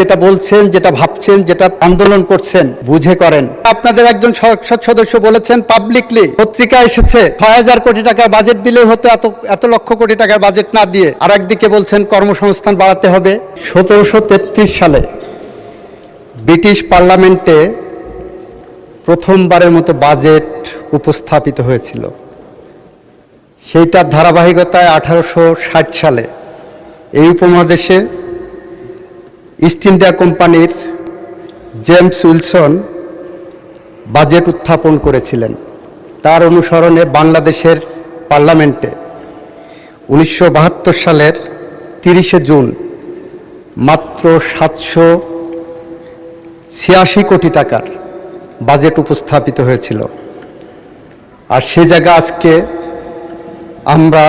যেটা বলছেন, যেটা ভাবছেন, যেটা আন্দোলন করছেন বুঝে করেন। আপনাদের একজন সংসদ সদস্য বলেছেন পাবলিকলি, পত্রিকা এসেছে ৬,০০০ কোটি টাকার বাজেট দিলে হতো, এত লক্ষ কোটি টাকার বাজেট না দিয়ে। আর একদিকে বলছেন কর্মসংস্থান বাড়াতে হবে। ১৭৩৩ সালে ব্রিটিশ পার্লামেন্টে প্রথমবারের মতো বাজেট উপস্থাপিত হয়েছিল। সেইটার ধারাবাহিকতায় ১৮৬০ সালে এই উপমহাদেশে ইস্ট ইন্ডিয়া কোম্পানির জেমস উইলসন বাজেট উত্থাপন করেছিলেন। তার অনুসরণে বাংলাদেশের পার্লামেন্টে ১৯৭২ সালের ৩০শে জুন মাত্র ৭৮৬ কোটি টাকার বাজেট উপস্থাপিত হয়েছিল। আর সে জায়গা আজকে আমরা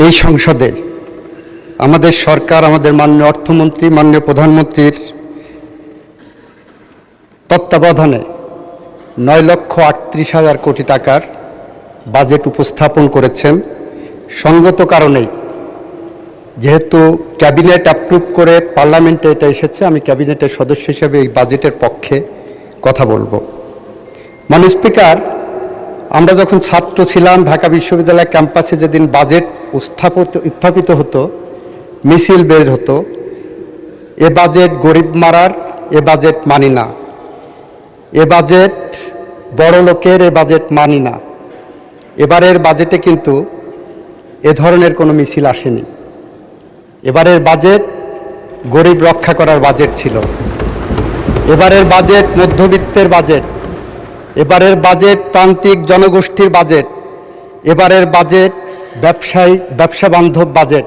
এই সংসদে আমাদের সরকার, আমাদের মাননীয় অর্থমন্ত্রী, মাননীয় প্রধানমন্ত্রীর তত্ত্বাবধানে ৯,৩৮,০০০ কোটি টাকার বাজেট উপস্থাপন করেছেন। সঙ্গত কারণেই, যেহেতু ক্যাবিনেট অ্যাপ্রুভ করে পার্লামেন্টে এটা এসেছে, আমি ক্যাবিনেটের সদস্য হিসেবে এই বাজেটের পক্ষে কথা বলবো। মাননীয় স্পিকার, আমরা যখন ছাত্র ছিলাম ঢাকা বিশ্ববিদ্যালয় ক্যাম্পাসে যেদিন বাজেট উত্থাপিত হতো, মিছিল বের হতো, এ বাজেট গরিব মারার, এ বাজেট মানি না, এ বাজেট বড় লোকের, এ বাজেট মানি না। এবারের বাজেটে কিন্তু এ ধরনের কোনো মিছিল আসেনি। এবারের বাজেট গরিব রক্ষা করার বাজেট ছিল। এবারের বাজেট মধ্যবিত্তের বাজেট, এবারের বাজেট প্রান্তিক জনগোষ্ঠীর বাজেট, এবারের বাজেট ব্যবসা বান্ধব বাজেট,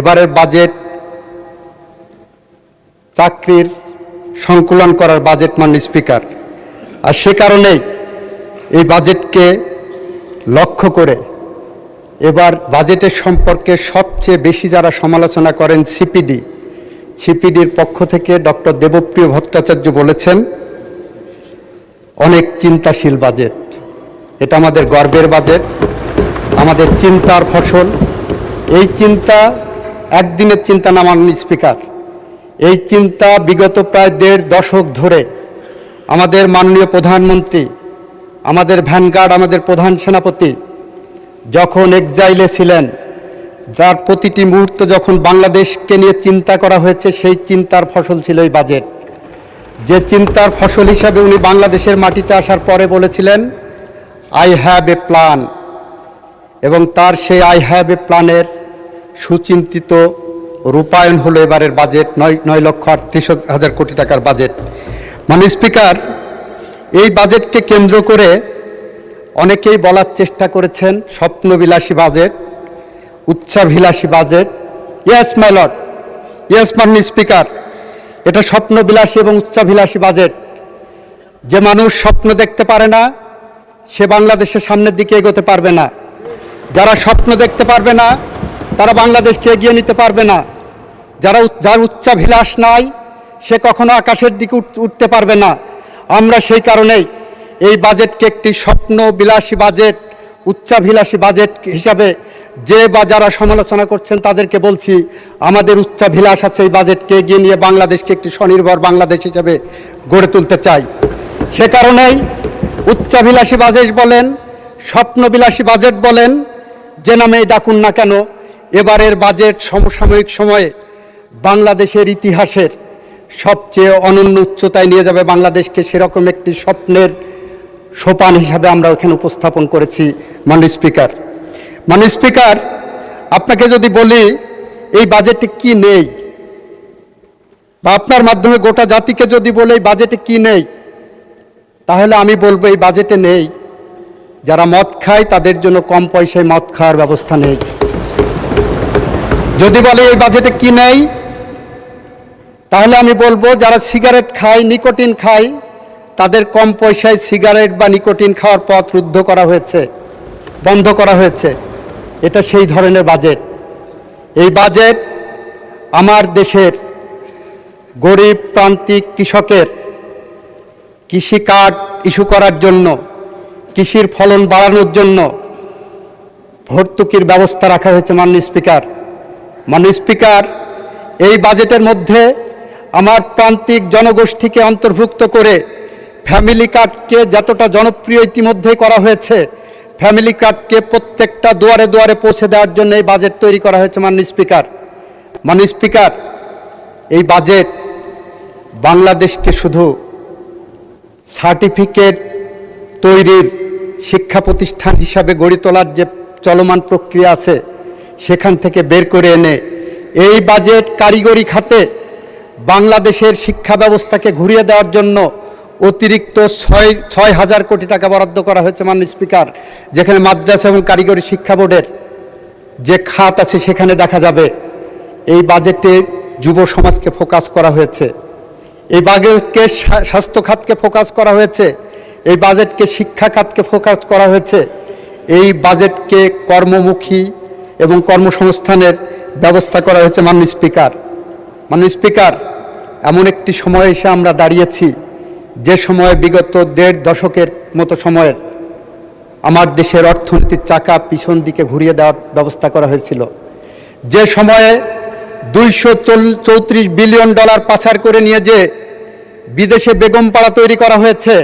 এবারের বাজেট চাকরির সংকুলন করার বাজেট। মাননীয় স্পিকার, আর সে কারণেই এই বাজেটকে লক্ষ্য করে এবার বাজেটের সম্পর্কে সবচেয়ে বেশি যারা সমালোচনা করেন সিপিডির পক্ষ থেকে ডক্টর দেবপ্রিয় ভট্টাচার্য বলেছেন অনেক চিন্তাশীল বাজেট। এটা আমাদের গর্বের বাজেট, আমাদের চিন্তার ফসল। এই চিন্তা একদিনের চিন্তা না মাননীয় স্পিকার, এই চিন্তা বিগত প্রায় ১.৫ দশক ধরে আমাদের মাননীয় প্রধানমন্ত্রী, আমাদের ভ্যানগার্ড, আমাদের প্রধান সেনাপতি যখন এক্সাইলে ছিলেন, যার প্রতিটি মুহূর্ত যখন বাংলাদেশকে নিয়ে চিন্তা করা হয়েছে, সেই চিন্তার ফসল ছিল এই বাজেট। যে চিন্তার ফসল হিসাবে উনি বাংলাদেশের মাটিতে আসার পরে বলেছিলেন আই হ্যাভ এ প্ল্যান, এবং তার সেই আই হ্যাভ এ প্ল্যানের সুচিন্তিত রূপায়ণ হলো এবারের বাজেট, ৯,৩৮,০০০ কোটি টাকার বাজেট। মাননীয় স্পিকার, এই বাজেটকে কেন্দ্র করে অনেকেই বলার চেষ্টা করেছেন স্বপ্নবিলাসী বাজেট, উচ্চাভিলাষী budget. Yes my lord, yes মাননীয় স্পিকার, এটা স্বপ্নবিলাসী এবং উচ্চাভিলাষী বাজেট। যে মানুষ স্বপ্ন দেখতে পারে না, সে বাংলাদেশের সামনের দিকে এগোতে পারবে না। যারা স্বপ্ন দেখতে পারবে না, তারা বাংলাদেশকে এগিয়ে নিতে পারবে না। যার উচ্চাভিলাষ নাই, সে কখনো আকাশের দিকে উঠতে পারবে না। আমরা সেই কারণেই এই বাজেটকে একটি স্বপ্নবিলাসী বাজেট, উচ্চাভিলাষী বাজেট হিসাবে যারা সমালোচনা করছেন তাদেরকে বলছি, আমাদের উচ্চাভিলাষ আছে এই বাজেটকে এগিয়ে নিয়ে বাংলাদেশকে একটি স্বনির্ভর বাংলাদেশ হিসাবে গড়ে তুলতে চাই। সে কারণেই উচ্চাভিলাষী বাজেট বলেন, স্বপ্নবিলাসী বাজেট বলেন, যে নামেই ডাকুন না কেন, এবারের বাজেট সমসাময়িক সময়ে বাংলাদেশের ইতিহাসের সবচেয়ে অনন্য উচ্চতায় নিয়ে যাবে বাংলাদেশকে। সেরকম একটি স্বপ্নের সোপান হিসাবে আমরা ওখানে উপস্থাপন করেছি। মাননীয় স্পিকার, মাননীয় স্পিকার, আপনাকে যদি বলি এই বাজেটে কি নেই, বা আপনার মাধ্যমে গোটা জাতিকে যদি বলে এই বাজেটে কি নেই, তাহলে আমি বলবো এই বাজেটে নেই যারা মদ খায় তাদের জন্য কম পয়সায় মদ খাওয়ার ব্যবস্থা নেই। যদি বলে এই বাজেটে কি নেই, তাহলে আমি বলবো যারা সিগারেট খায়, নিকোটিন খায়, তাদের কম পয়সায় সিগারেট বা নিকোটিন খাওয়ার পথ রুদ্ধ করা হয়েছে, বন্ধ করা হয়েছে। এটা সেই ধরনের বাজেট। এই বাজেট আমার দেশের গরিব প্রান্তিক কৃষকের কৃষি কার্ড ইস্যু করার জন্য, কৃষির ফলন বাড়ানোর জন্য ভর্তুকির ব্যবস্থা রাখা হয়েছে। মাননীয় স্পিকার, এই বাজেটের মধ্যে আমার প্রান্তিক জনগোষ্ঠীকে অন্তর্ভুক্ত করে ফ্যামিলি কার্ডকে যতটা জনপ্রিয় ইতিমধ্যেই করা হয়েছে, ফ্যামিলি কার্ডকে প্রত্যেকটা দুয়ারে দুয়ারে পৌঁছে দেওয়ার জন্য এই বাজেট তৈরি করা হয়েছে। মাননীয় স্পিকার, এই বাজেট বাংলাদেশকে শুধু সার্টিফিকেট তৈরির শিক্ষা প্রতিষ্ঠান হিসাবে গড়ে তোলার যে চলমান প্রক্রিয়া আছে সেখান থেকে বের করে এনে এই বাজেট কারিগরি খাতে বাংলাদেশের শিক্ষা ব্যবস্থাকে ঘুরিয়ে দেওয়ার জন্য অতিরিক্ত 6,000 কোটি টাকা বরাদ্দ করা হয়েছে। মাননীয় স্পিকার, যেখানে মাদ্রাসা এবং কারিগরি শিক্ষা বোর্ডের যে খাত আছে সেখানে দেখা যাবে এই বাজেটে যুব সমাজকে ফোকাস করা হয়েছে, এই বাজেটকে স্বাস্থ্য খাতকে ফোকাস করা হয়েছে, এই বাজেটকে শিক্ষা খাতকে ফোকাস করা হয়েছে, এই বাজেটকে কর্মমুখী এবং কর্মসংস্থানের ব্যবস্থা করা হয়েছে। মাননীয় স্পিকার, এমন একটি সময় এসে আমরা দাঁড়িয়েছি যে সময়ে বিগত 1.5 দশকের মতো সময়ের আমার দেশের অর্থনীতির চাকা পিছন দিকে ঘুরিয়ে দেওয়ার ব্যবস্থা করা হয়েছিল, যে সময়ে $234 বিলিয়ন পাচার করে নিয়ে যে বিদেশে বেগমপাড়া তৈরি করা হয়েছে,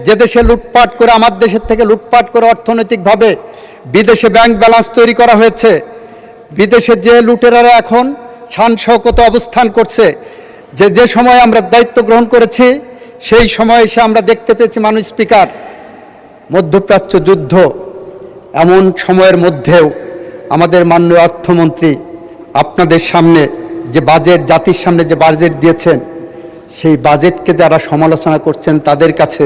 যে দেশে লুটপাট করে আমার দেশের থেকে লুটপাট করে অর্থনৈতিকভাবে বিদেশে ব্যাংক ব্যালেন্স তৈরি করা হয়েছে, বিদেশে যে লুটেরারা এখন শান শওকত অবস্থান করছে, যে সময় আমরা দায়িত্ব গ্রহণ করেছি সেই সময় এসে আমরা দেখতে পেয়েছি মাননীয় স্পিকার, মধ্যপ্রাচ্য যুদ্ধ, এমন সময়ের মধ্যেও আমাদের মাননীয় অর্থমন্ত্রী আপনাদের সামনে যে বাজেট, জাতির সামনে যে বাজেট দিয়েছেন, সেই বাজেটকে যারা সমালোচনা করছেন তাদের কাছে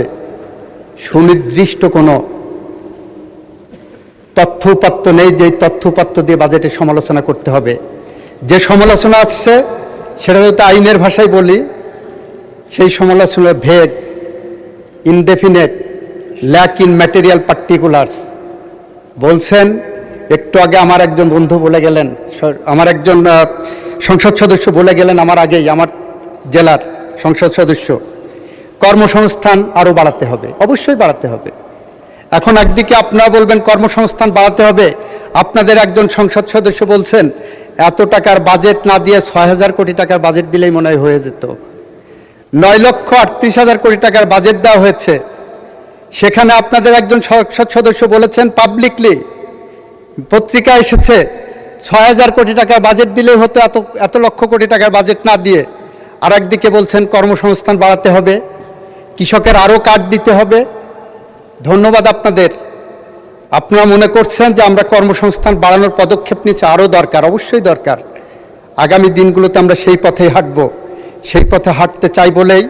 সুনির্দিষ্ট কোনো তথ্য-উপাত্ত নেই যে তথ্য-উপাত্ত দিয়ে বাজেটের সমালোচনা করতে হবে। যে সমালোচনা আসছে সেটা যদি আইনের ভাষায় বলি, সেই সমালোচনা vague, indefinite, lack in material particulars বলছেন। একটু আগে আমার একজন বন্ধু বলে গেলেন, আমার একজন সংসদ সদস্য বলে গেলেন আমার আগেই, আমার জেলার সংসদ সদস্য, কর্মসংস্থান আরও বাড়াতে হবে। অবশ্যই বাড়াতে হবে। এখন একদিকে আপনারা বলবেন কর্মসংস্থান বাড়াতে হবে, আপনাদের একজন সংসদ সদস্য বলছেন এত টাকার বাজেট না দিয়ে 6,000 কোটি টাকার বাজেট দিলেই মনে হয় হয়ে যেত। 9,38,000 কোটি টাকার বাজেট দেওয়া হয়েছে, সেখানে আপনাদের একজন সংসদ সদস্য বলেছেন পাবলিকলি, পত্রিকা এসেছে 6,000 কোটি টাকার বাজেট দিলেই হতো, এত লক্ষ কোটি টাকার বাজেট না দিয়ে। আর একদিকে বলছেন কর্মসংস্থান বাড়াতে হবে, কৃষকের আরও কার্ড দিতে হবে। ধন্যবাদ আপনাদের। আপনারা মনে করছেন যে আমরা কর্মসংস্থান বাড়ানোর পদক্ষেপ নিচ্ছি, আরও দরকার, অবশ্যই দরকার। আগামী দিনগুলোতে আমরা সেই পথেই হাঁটব। সেই পথে হাঁটতে চাই বলেই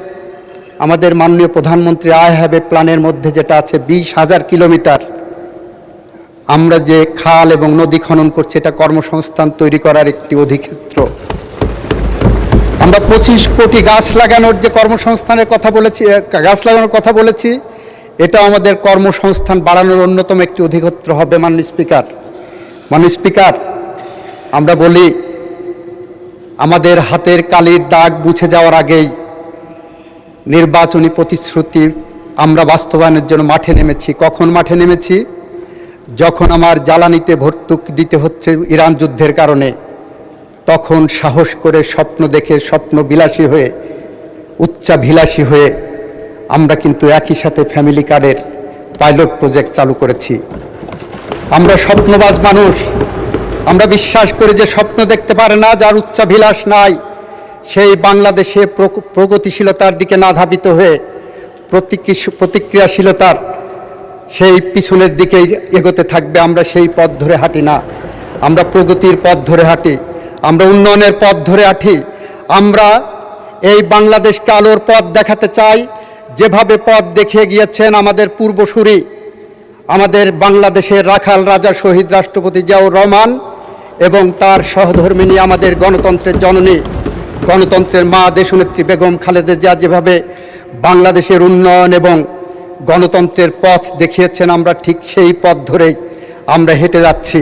আমাদের মাননীয় প্রধানমন্ত্রী আই হ্যাভ এ প্ল্যানের মধ্যে যেটা আছে 20,000 কিলোমিটার আমরা যে খাল এবং নদী খনন করছি, এটা কর্মসংস্থান তৈরি করার একটি অধিক্ষেত্র। আমরা 25 কোটি গাছ লাগানোর যে কর্মসংস্থানের কথা বলেছি, গাছ লাগানোর কথা বলেছি, এটা আমাদের কর্মসংস্থান বাড়ানোর অন্যতম একটি অধিক্ষেত্র হবে। মাননীয় স্পিকার, আমরা বলি আমাদের হাতের কালির দাগ মুছে যাওয়ার আগেই নির্বাচনী প্রতিশ্রুতি আমরা বাস্তবায়নের জন্য মাঠে নেমেছি। কখন মাঠে নেমেছি? যখন আমার জ্বালানিতে ভর্তুকি দিতে হচ্ছে ইরান যুদ্ধের কারণে, তখন সাহস করে স্বপ্ন দেখে স্বপ্নবিলাসী হয়ে, উচ্চাভিলাষী হয়ে আমরা কিন্তু একই সাথে ফ্যামিলি কার্ডের পাইলট প্রজেক্ট চালু করেছি। আমরা স্বপ্নবাজ মানুষ, আমরা বিশ্বাস করি যে স্বপ্ন দেখতে পারে না, যার উচ্চাভিলাষ নাই, সেই বাংলাদেশে প্রগতিশীলতার দিকে না ধাবিত হয়ে প্রতিক্রিয়াশীলতার সেই পিছনের দিকেই এগোতে থাকবে। আমরা সেই পথ ধরে হাঁটি না, আমরা প্রগতির পথ ধরে হাঁটি, আমরা উন্নয়নের পথ ধরে হাঁটি। আমরা এই বাংলাদেশকে আলোর পথ দেখাতে চাই, যেভাবে পথ দেখিয়ে গিয়েছেন আমাদের পূর্বসূরি, আমাদের বাংলাদেশের রাখাল রাজা শহীদ রাষ্ট্রপতি জিয়াউর রহমান এবং তার সহধর্মিণী আমাদের গণতন্ত্রের জননী, গণতন্ত্রের মা দেশনেত্রী বেগম খালেদা জিয়া যেভাবে বাংলাদেশের উন্নয়ন এবং গণতন্ত্রের পথ দেখিয়েছেন, আমরা ঠিক সেই পথ ধরেই আমরা হেঁটে যাচ্ছি।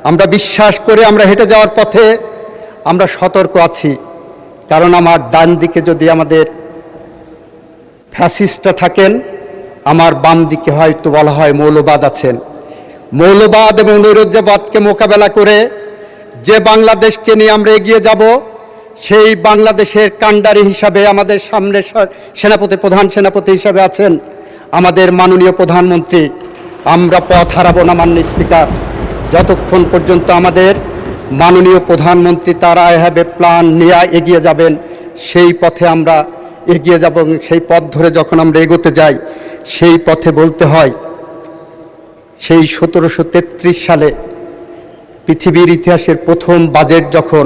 আমরা বিশ্বাস করে আমরা হেঁটে যাওয়ার পথে আমরা সতর্ক আছি, কারণ আমার ডান দিকে যদি আমাদের ফ্যাসিস্টরা থাকেন, আমার বাম দিকে হয়তো বলা হয় মৌলবাদ আছেন। মৌলবাদ এবং নৈরাজ্যবাদকে মোকাবেলা করে যে বাংলাদেশকে নিয়ে আমরা এগিয়ে যাব, সেই বাংলাদেশের কাণ্ডারি হিসাবে আমাদের সামনে প্রধান সেনাপতি হিসাবে আছেন আমাদের মাননীয় প্রধানমন্ত্রী। আমরা পথ হারাবো না মাননীয় স্পিকার, যতক্ষণ পর্যন্ত আমাদের মাননীয় প্রধানমন্ত্রী তার আই হ্যাভ এ প্ল্যান নিয়ে এগিয়ে যাবেন, সেই পথে আমরা এগিয়ে যাব। সেই পথ ধরে যখন আমরা এগোতে যাই, সেই পথে বলতে হয় সেই 1733 সালে পৃথিবীর ইতিহাসের প্রথম বাজেট যখন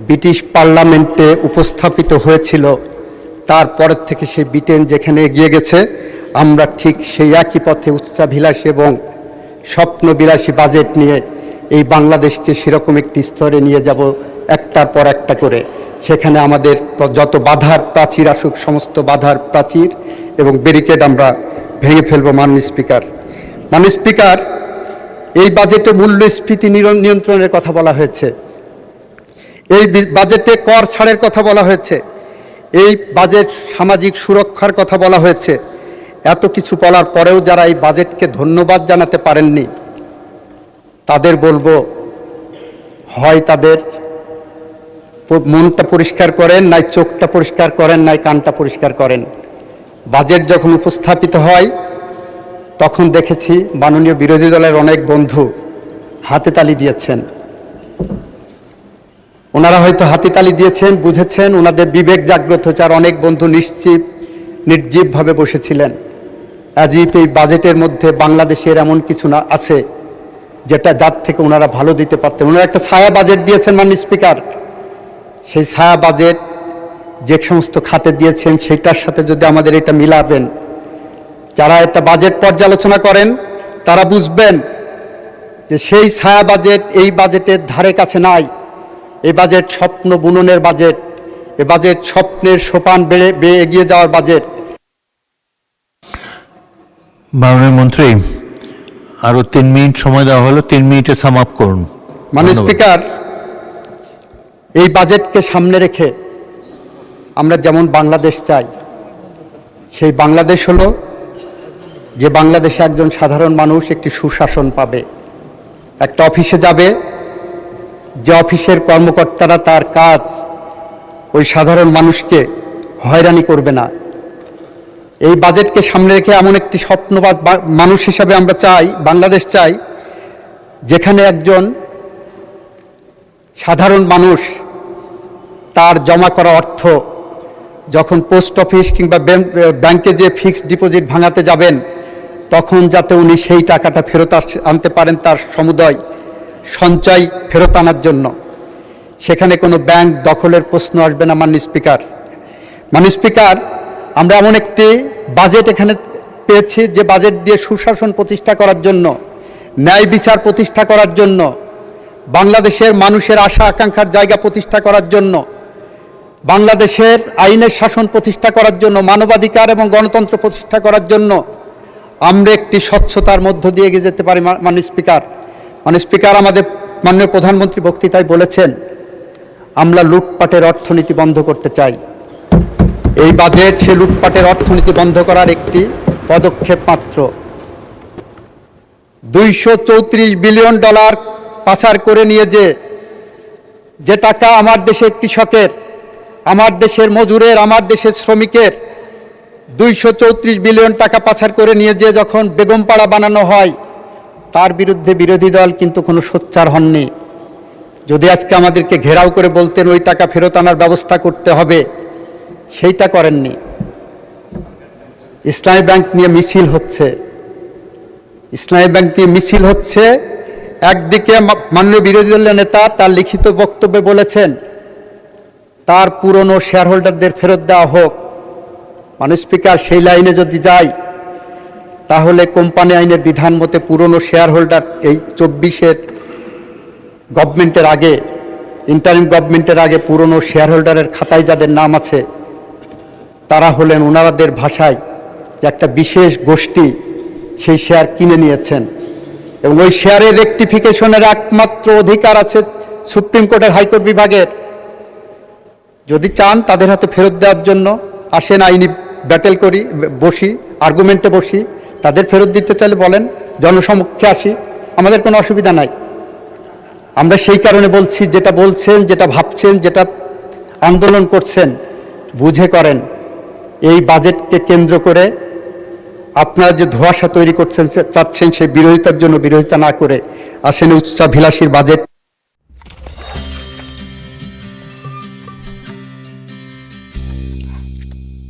ব্রিটিশ পার্লামেন্টে উপস্থাপিত হয়েছিল, তারপরের থেকে সেই ব্রিটেন যেখানে এগিয়ে গেছে, আমরা ঠিক সেই একই পথে উচ্চাভিলাষী এবং স্বপ্নবিলাসী বাজেট নিয়ে এই বাংলাদেশকে সেরকম একটি স্তরে নিয়ে যাব, একটার পর একটা করে। সেখানে আমাদের যত বাধার প্রাচীর আসুক, সমস্ত বাধার প্রাচীর এবং ব্যারিকেড আমরা ভেঙে ফেলব মাননীয় স্পিকার। মাননীয় স্পিকার, এই বাজেটে মূল্যস্ফীতি নিয়ন্ত্রণের কথা বলা হয়েছে, এই বাজেটে কর ছাড়ের কথা বলা হয়েছে, এই বাজেট সামাজিক সুরক্ষার কথা বলা হয়েছে। এত কিছু বলার পরেও যারা এই বাজেটকে ধন্যবাদ জানাতে পারেননি, তাদের বলবো, হয় তাদের মনটা পরিষ্কার করেন, নাই চোখটা পরিষ্কার করেন, নাই কানটা পরিষ্কার করেন। বাজেট যখন উপস্থাপিত হয়, তখন দেখেছি মাননীয় বিরোধী দলের অনেক বন্ধু হাতে তালি দিয়েছেন। ওনারা হয়তো হাতে তালি দিয়েছেন, বুঝেছেন, ওনাদের বিবেক জাগ্রত হয়েছে। আর অনেক বন্ধু নির্জীবভাবে বসেছিলেন। আজীব এই বাজেটের মধ্যে বাংলাদেশের এমন কিছু না আছে যার থেকে ওনারা ভালো দিতে পারতেন। ওনারা একটা ছায়া বাজেট দিয়েছেন মাননীয় স্পিকার। সেই ছায়া বাজেট যে সমস্ত খাতে দিয়েছেন, সেইটার সাথে যদি আমাদের এটা মিলাবেন, যারা একটা বাজেট পর্যালোচনা করেন তারা বুঝবেন যে সেই ছায়া বাজেট এই বাজেটের ধারে কাছে নাই। এই বাজেট স্বপ্ন বুননের বাজেট, এ বাজেট স্বপ্নের সোপান বেয়ে এগিয়ে যাওয়ার বাজেট। মাননীয় মন্ত্রী, আরো 3 মিনিট সময় দেওয়া হলো, 3 মিনিটে সাম আপ করুন। মাননীয় স্পিকার, এই বাজেটকে সামনে রেখে আমরা যেমন বাংলাদেশ চাই, সেই বাংলাদেশ হলো যে বাংলাদেশে একজন সাধারণ মানুষ একটি সুশাসন পাবে। একটা অফিসে যাবে, যে অফিসের কর্মকর্তারা তার কাজ ওই সাধারণ মানুষকে হয়রানি করবে না। এই বাজেটকে সামনে রেখে এমন একটি স্বপ্নবাদ মানুষ হিসাবে আমরা চাই, বাংলাদেশ চাই, যেখানে একজন সাধারণ মানুষ তার জমা করা অর্থ যখন পোস্ট অফিস কিংবা ব্যাংকে যে ফিক্সড ডিপোজিট ভাঙাতে যাবেন, তখন যাতে উনি সেই টাকাটা ফেরত আনতে পারেন, তার সমুদয় সঞ্চয় ফেরত আনার জন্য। সেখানে কোনো ব্যাংক দখলের প্রশ্ন আসবে না মাননীয় স্পিকার। মাননীয় স্পিকার, আমরা এমন একটি বাজেট এখানে পেয়েছি যে বাজেট দিয়ে সুশাসন প্রতিষ্ঠা করার জন্য, ন্যায় বিচার প্রতিষ্ঠা করার জন্য, বাংলাদেশের মানুষের আশা আকাঙ্ক্ষার জায়গা প্রতিষ্ঠা করার জন্য, বাংলাদেশের আইনের শাসন প্রতিষ্ঠা করার জন্য, মানবাধিকার এবং গণতন্ত্র প্রতিষ্ঠা করার জন্য আমরা একটি স্বচ্ছতার মধ্য দিয়ে এগিয়ে যেতে পারি মাননীয় স্পিকার। মাননীয় স্পিকার, আমাদের মাননীয় প্রধানমন্ত্রী বক্তৃতায় বলেছেন আমরা লুটপাটের অর্থনীতি বন্ধ করতে চাই। এই বাজেট সে লুটপাটের অর্থনীতি বন্ধ করার একটি পদক্ষেপ মাত্র। $234 বিলিয়ন পাচার করে নিয়ে যে টাকা আমার দেশের কৃষকের, আমার দেশের মজুরের, আমার দেশের শ্রমিকের 234 বিলিয়ন টাকা পাচার করে নিয়ে যখন বেগমপাড়া বানানো হয়, তার বিরুদ্ধে বিরোধী দল কিন্তু কোনো সোচ্চার হননি। যদি আজকে আমাদেরকে ঘেরাও করে বলতেন ওই টাকা ফেরত আনার ব্যবস্থা করতে হবে, সেইটা করেননি। ইসলামী ব্যাংক নিয়ে মিছিল হচ্ছে, ইসলামী ব্যাংক নিয়ে মিছিল হচ্ছে। একদিকে মাননীয় বিরোধী দলের নেতা তার লিখিত বক্তব্যে বলেছেন তার পুরনো শেয়ার হোল্ডারদের ফেরত দেওয়া হোক। মাননীয় স্পিকার, সেই লাইনে যদি যাই, তাহলে কোম্পানি আইনের বিধান মতে পুরনো শেয়ার হোল্ডার এই 24-এর গভর্নমেন্টের আগে, ইন্টারিম গভর্নমেন্টের আগে পুরনো শেয়ার হোল্ডারের খাতায় যাদের নাম আছে, তারা হলেন ওনাদের ভাষায় যে একটা বিশেষ গোষ্ঠী সেই শেয়ার কিনে নিয়েছেন এবং ওই শেয়ারের রেকটিফিকেশনের একমাত্র অধিকার আছে সুপ্রিম কোর্টের হাইকোর্ট বিভাগের। যদি চান তাদের হাতে ফেরত দেওয়ার জন্য আসেন, আইনি ব্যাটেল করি, বসি, আর্গুমেন্টে বসি। তাদের ফেরত দিতে চাইলে বলেন, জনসমক্ষে আসি, আমাদের কোনো অসুবিধা নাই। আমরা সেই কারণে বলছি, যেটা বলছেন, যেটা ভাবছেন, যেটা আন্দোলন করছেন, বুঝে করেন। এই বাজেটকে কেন্দ্র করে আপনারা যে ধোঁয়াশা তৈরি করছেন চাচ্ছেন, সেই বিরোধিতার জন্য বিরোধিতা না করে আসেন উচ্চাভিলাষীর বাজেট